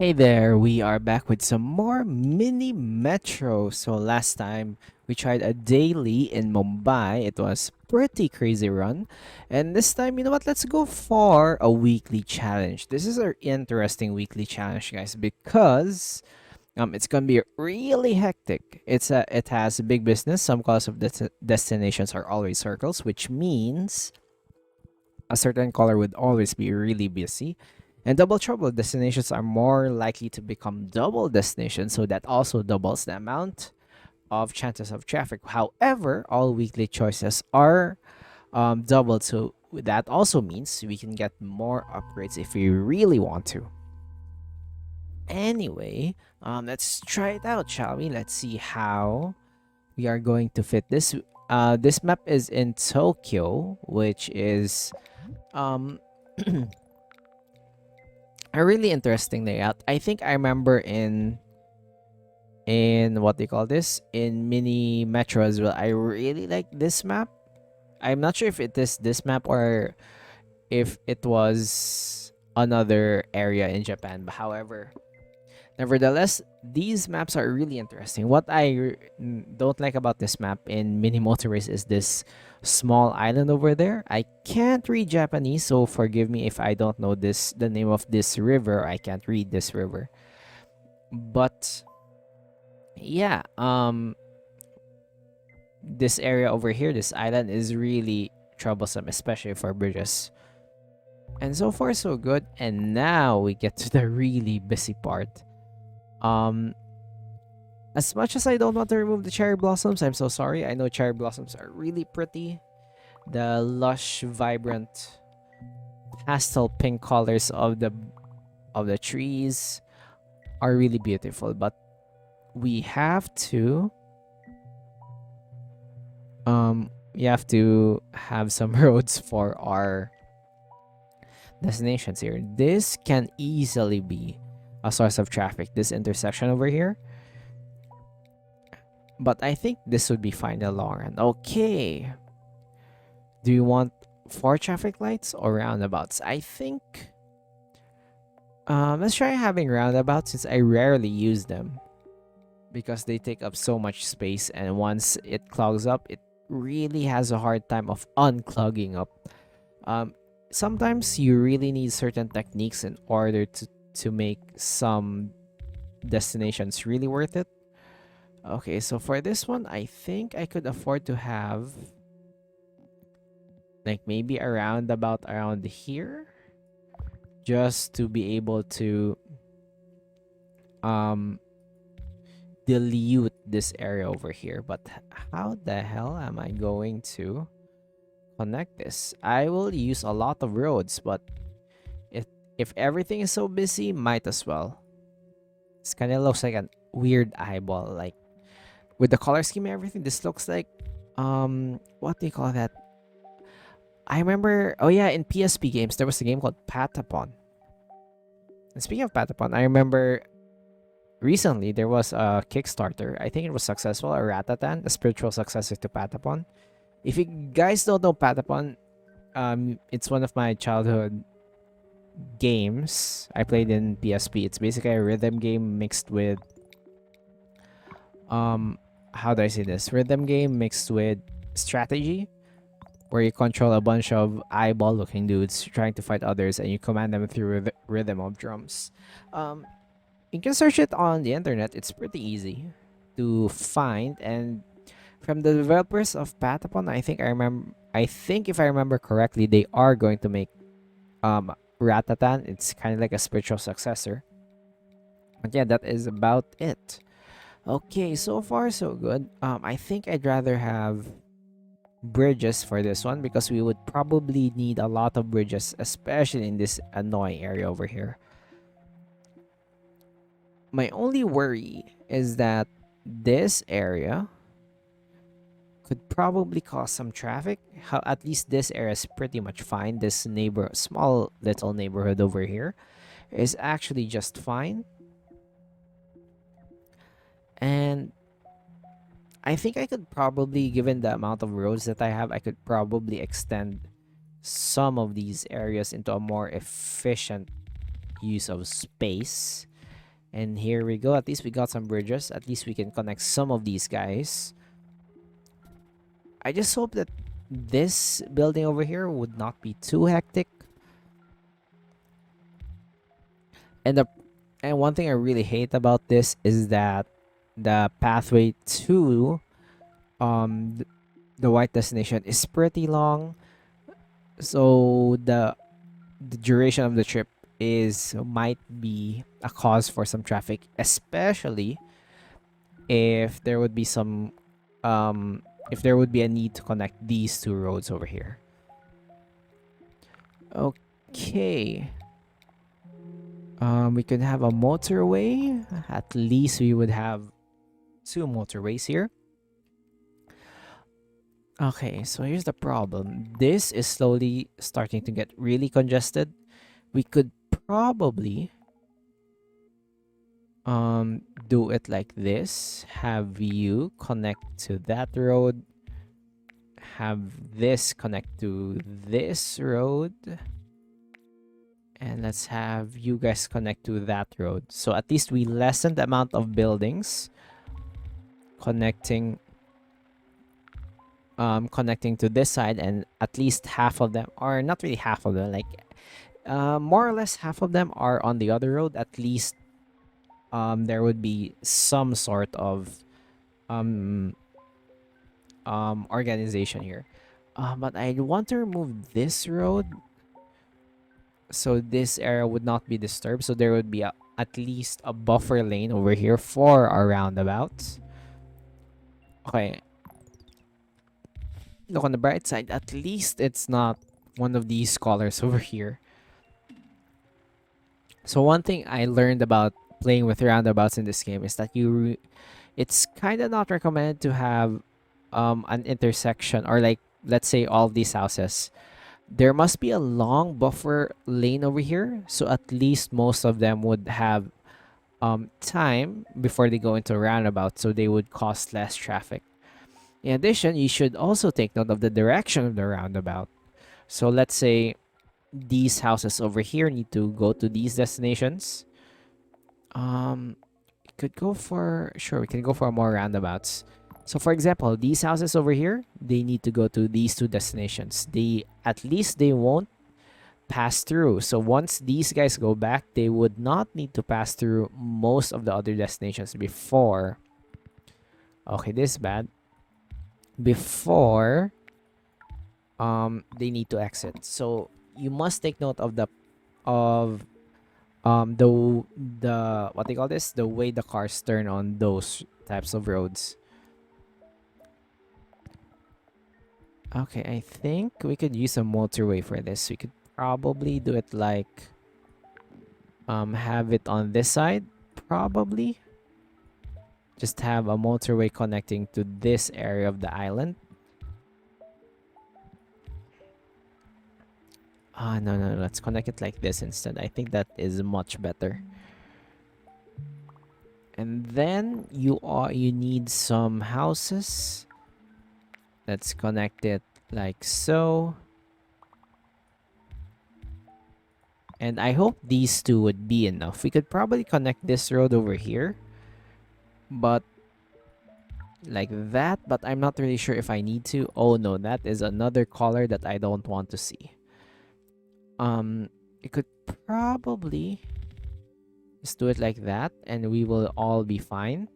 Hey there, we are back with some more mini metro. So last time we tried a daily in Mumbai. It was pretty crazy run. And this time, you know what? Let's go for a weekly challenge. This is an interesting weekly challenge, guys, because it's gonna be really hectic. It has big business. Some colors of destinations are always circles, which means a certain color would always be really busy. And double trouble destinations are more likely to become double destinations, so that also doubles the amount of chances of traffic. However, all weekly choices are doubled, so that also means we can get more upgrades if we really want to. Anyway, let's try it out, shall we? Let's see how we are going to fit this. This map is in Tokyo, which is um a really interesting layout. I think I remember in what they call this in mini metro as well. I really like this map. I'm not sure if it is this map or if it was another area in Japan. But however, nevertheless, these maps are really interesting. What don't like about this map in mini motorways is this small island over there. I can't read Japanese, so forgive me if I don't know the name of this river. I can't read this river. But yeah, this area over here, this island is really troublesome, especially for bridges. And so far so good. And now we get to the really busy part. Um as much as I don't want to remove the cherry blossoms, I'm so sorry. I know cherry blossoms are really pretty. The lush, vibrant pastel pink colors of the trees are really beautiful, but we have to have some roads for our destinations here. This can easily be a source of traffic, this intersection over here. But I think this would be fine in the long run. Okay. Do you want 4 traffic lights or roundabouts? I think let's try having roundabouts since I rarely use them because they take up so much space, and once it clogs up, it really has a hard time of unclogging up. Um, Sometimes you really need certain techniques in order to make some destinations really worth it. Okay, so for this one, I think I could afford to have like maybe around about around here just to be able to um dilute this area over here. But how the hell am I going to connect this? I will use a lot of roads, but if if everything is so busy, might as well. This kind of looks like a weird eyeball, like with the color scheme and everything. This looks like what do you call that? I remember, oh yeah, in PSP games there was a game called Patapon. And speaking of Patapon, I remember recently there was a Kickstarter. I think it was successful, a Ratatan, a spiritual successor to Patapon. If you guys don't know Patapon, it's one of my childhood games I played in PSP. It's basically a rhythm game mixed with how do I say this? Rhythm game mixed with strategy, where you control a bunch of eyeball looking dudes trying to fight others and you command them through rhythm of drums. Um, you can search it on the internet. It's pretty easy to find. And from the developers of Patapon, I think if I remember correctly, they are going to make Ratatan. It's kind of like a spiritual successor. But yeah, that is about it. Okay, so far so good. I think I'd rather have bridges for this one because we would probably need a lot of bridges, especially in this annoying area over here. My only worry is that this area could probably cause some traffic. How at least this area is pretty much fine. This small little neighborhood over here is actually just fine. And I think I could probably, given the amount of roads that I have, I could probably extend some of these areas into a more efficient use of space. And here we go. At least we got some bridges. At least we can connect some of these guys. I just hope that this building over here would not be too hectic. And the and one thing I really hate about this is that the pathway to the white destination is pretty long. So the duration of the trip is might be a cause for some traffic, especially if there would be some if there would be a need to connect these two roads over here. Okay. We could have a motorway. At least we would have two motorways here. Okay, so here's the problem. This is slowly starting to get really congested. We could probably do it like this. Have you connect to that road. Have this connect to this road. And let's have you guys connect to that road. So at least we lessen the amount of buildings connecting connecting to this side, and at least half of them, or not really half of them, like more or less half of them are on the other road. At least there would be some sort of organization here. But I want to remove this road so this area would not be disturbed, so there would be at least a buffer lane over here for our roundabouts. Okay, look on the bright side, at least it's not one of these scholars over here. So one thing I learned about playing with roundabouts in this game is that it's kind of not recommended to have an intersection, or like let's say all these houses. There must be a long buffer lane over here, so at least most of them would have time before they go into a roundabout, so they would cause less traffic. In addition, you should also take note of the direction of the roundabout. So let's say these houses over here need to go to these destinations. Could go for, sure, we can go for more roundabouts. So for example, these houses over here, they need to go to these two destinations. They at least they won't pass through. So once these guys go back, they would not need to pass through most of the other destinations before. Okay, this is bad. Before they need to exit. So you must take note of the what they call this, the way the cars turn on those types of roads. Okay, I think we could use a motorway for this. We could probably do it like have it on this side, probably. Just have a motorway connecting to this area of the island. No, let's connect it like this instead. I think that is much better. And then you need some houses. Let's connect it like so. And I hope these two would be enough. We could probably connect this road over here, but like that, but I'm not really sure if I need to. Oh no, that is another color that I don't want to see. It could probably just do it like that and we will all be fine.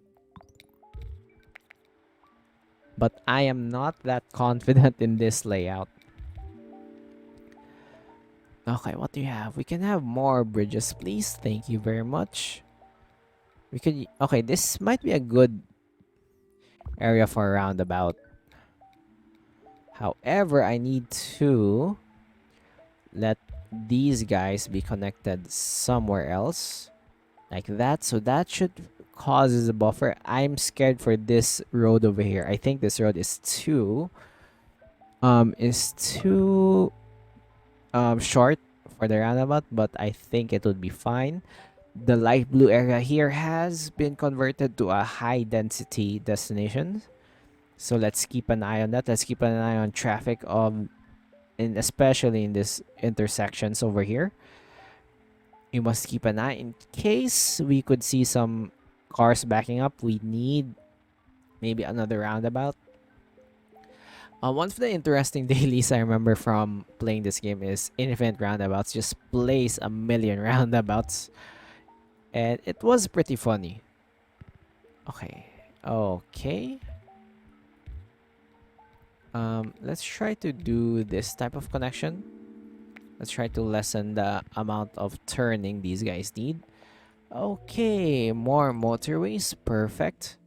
But I am not that confident in this layout. Okay, what do you have? We can have more bridges, please. Thank you very much. We could... Okay, this might be a good area for a roundabout. However, I need to let these guys be connected somewhere else. Like that. So that should causes a buffer. I'm scared for this road over here. I think this road is too short for the roundabout, but I think it would be fine. The light blue area here has been converted to a high density destination, so let's keep an eye on that. Let's keep an eye on traffic especially in this intersections over here. We must keep an eye in case we could see some cars backing up. We need maybe another roundabout. One of the interesting dailies I remember from playing this game is infinite roundabouts. Just place a million roundabouts, and it was pretty funny. Okay, okay. Let's try to do this type of connection. Let's try to lessen the amount of turning these guys need. Okay, more motorways. Perfect.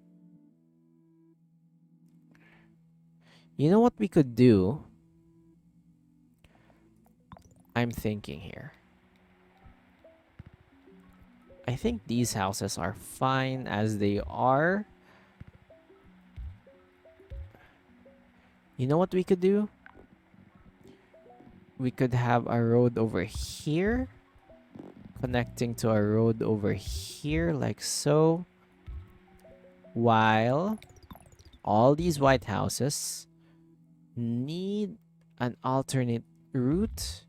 You know what we could do? I'm thinking here. I think these houses are fine as they are. You know what we could do? We could have a road over here connecting to a road over here like so, while all these white houses need an alternate route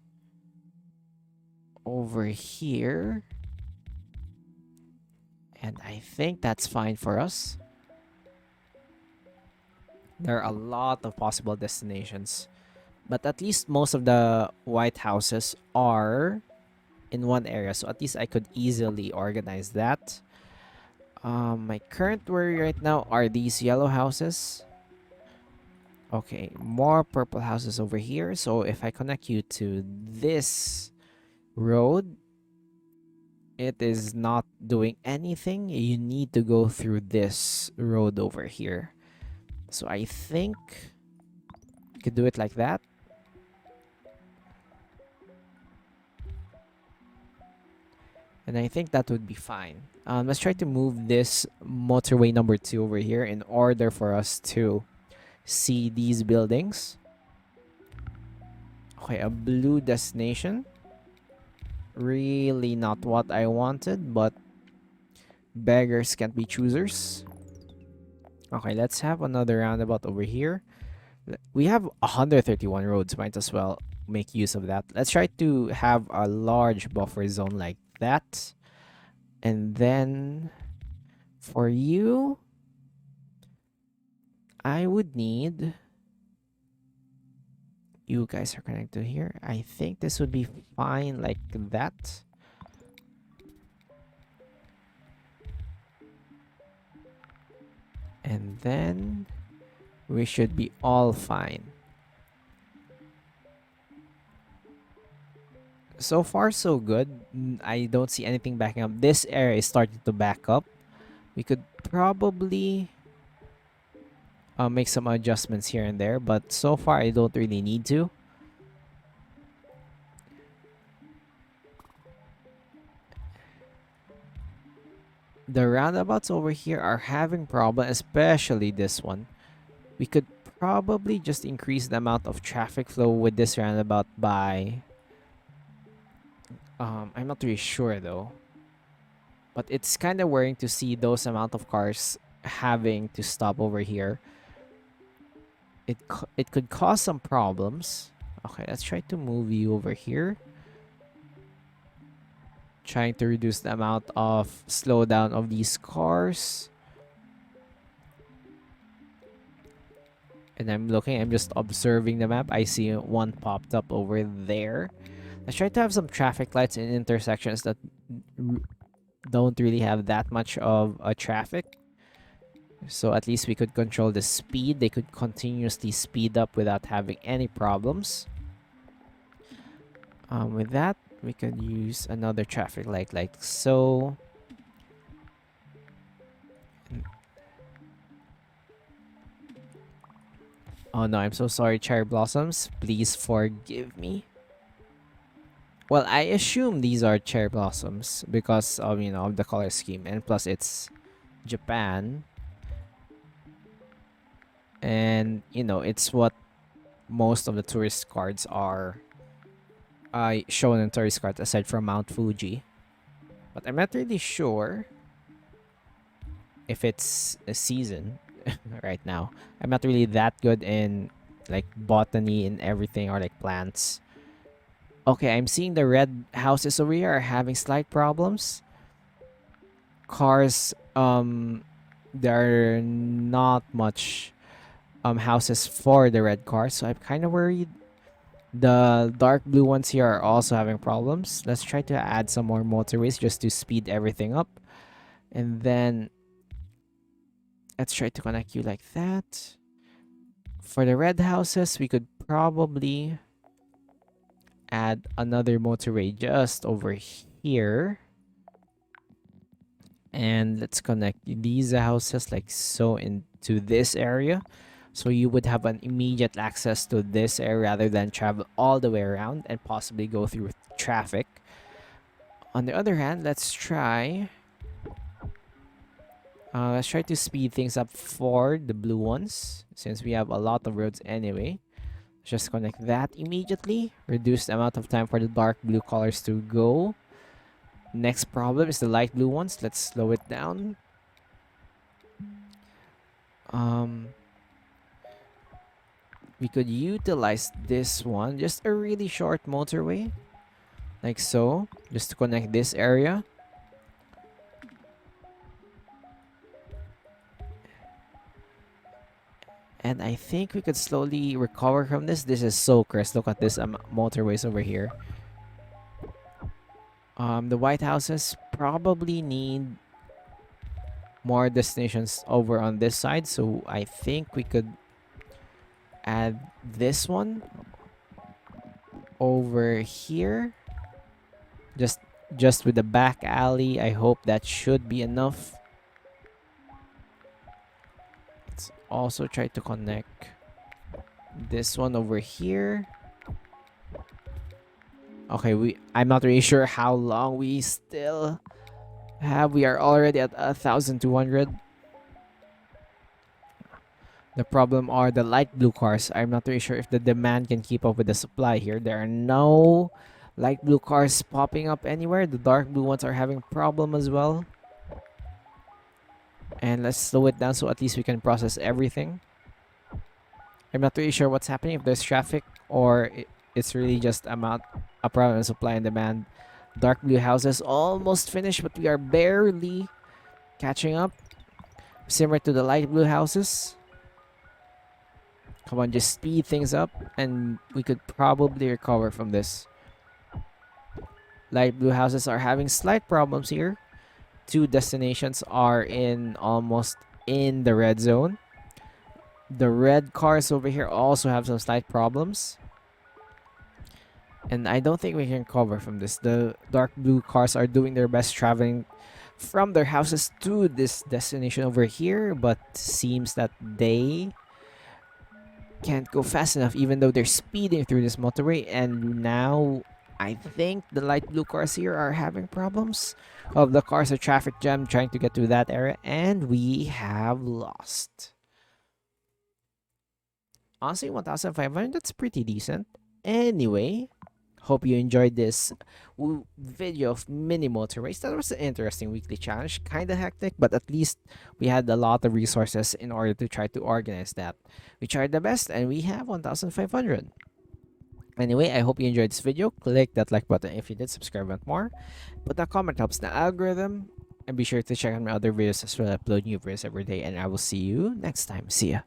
over here, and I think that's fine for us. There are a lot of possible destinations, but at least most of the white houses are in one area, so at least I could easily organize that. My current worry right now are these yellow houses. Okay, more purple houses over here. So if I connect you to this road, it is not doing anything. You need to go through this road over here. So I think you could do it like that. And I think that would be fine. Let's try to move this motorway number 2 over here in order for us to see these buildings. Okay, a blue destination. Really not what I wanted, but beggars can't be choosers. Okay, let's have another roundabout over here. We have 131 roads, might as well make use of that. Let's try to have a large buffer zone like that. And then for you, I would need... You guys are connected here. I think this would be fine like that. And then we should be all fine. So far, so good. I don't see anything backing up. This area is starting to back up. We could probably make some adjustments here and there, but so far I don't really need to. The roundabouts over here are having problems, especially this one. We could probably just increase the amount of traffic flow with this roundabout by... I'm not really sure though. But it's kind of worrying to see those amount of cars having to stop over here. It could cause some problems. Okay, let's try to move you over here. Trying to reduce the amount of slowdown of these cars. And I'm just observing the map. I see one popped up over there. Let's try to have some traffic lights in intersections that don't really have that much of a traffic. So at least we could control the speed. They could continuously speed up without having any problems. With that, we could use another traffic light like so. Oh no, I'm so sorry, Cherry Blossoms. Please forgive me. Well, I assume these are cherry blossoms because of, of the color scheme, and plus it's Japan. And, it's what most of the tourist cards are shown in tourist cards aside from Mount Fuji. But I'm not really sure if it's a season right now. I'm not really that good in like botany and everything, or like plants. Okay, I'm seeing the red houses over here are having slight problems. Cars, there are not much houses for the red cars, so I'm kind of worried. The dark blue ones here are also having problems. Let's try to add some more motorways just to speed everything up. And then let's try to connect you like that. For the red houses, we could probably add another motorway just over here. And let's connect these houses like so into this area. So you would have an immediate access to this area rather than travel all the way around and possibly go through traffic. On the other hand, let's try to speed things up for the blue ones since we have a lot of roads anyway. Just connect that immediately. Reduce the amount of time for the dark blue colors to go. Next problem is the light blue ones. Let's slow it down. We could utilize this one, just a really short motorway, like so, just to connect this area. And I think we could slowly recover from this. This is so cursed. Look at this motorways over here. The White Houses probably need more destinations over on this side, so I think we could add this one over here, just with the back alley. I hope that should be enough. Let's also try to connect this one over here. Okay, I'm not really sure how long we still have. We are already at 1,200. The problem are the light blue cars. I'm not really sure if the demand can keep up with the supply here. There are no light blue cars popping up anywhere. The dark blue ones are having problem as well. And let's slow it down so at least we can process everything. I'm not really sure what's happening, if there's traffic or it's really just a problem in supply and demand. Dark blue houses almost finished, but we are barely catching up. Similar to the light blue houses. Come on, just speed things up and we could probably recover from this. Light blue houses are having slight problems here. Two destinations are almost in the red zone. The red cars over here also have some slight problems. And I don't think we can cover from this. The dark blue cars are doing their best traveling from their houses to this destination over here, but seems that they can't go fast enough even though they're speeding through this motorway. And now I think the light blue cars here are having problems. The cars are traffic jammed trying to get to that area, and we have lost. Honestly, 1,500, that's pretty decent. Anyway, hope you enjoyed this video of mini motorways. That was an interesting weekly challenge. Kind of hectic, but at least we had a lot of resources in order to try to organize that. We tried the best, and we have 1,500. Anyway, I hope you enjoyed this video. Click that like button if you did. Subscribe and more. Put a comment, helps the algorithm. And be sure to check out my other videos as well. I upload new videos every day. And I will see you next time. See ya.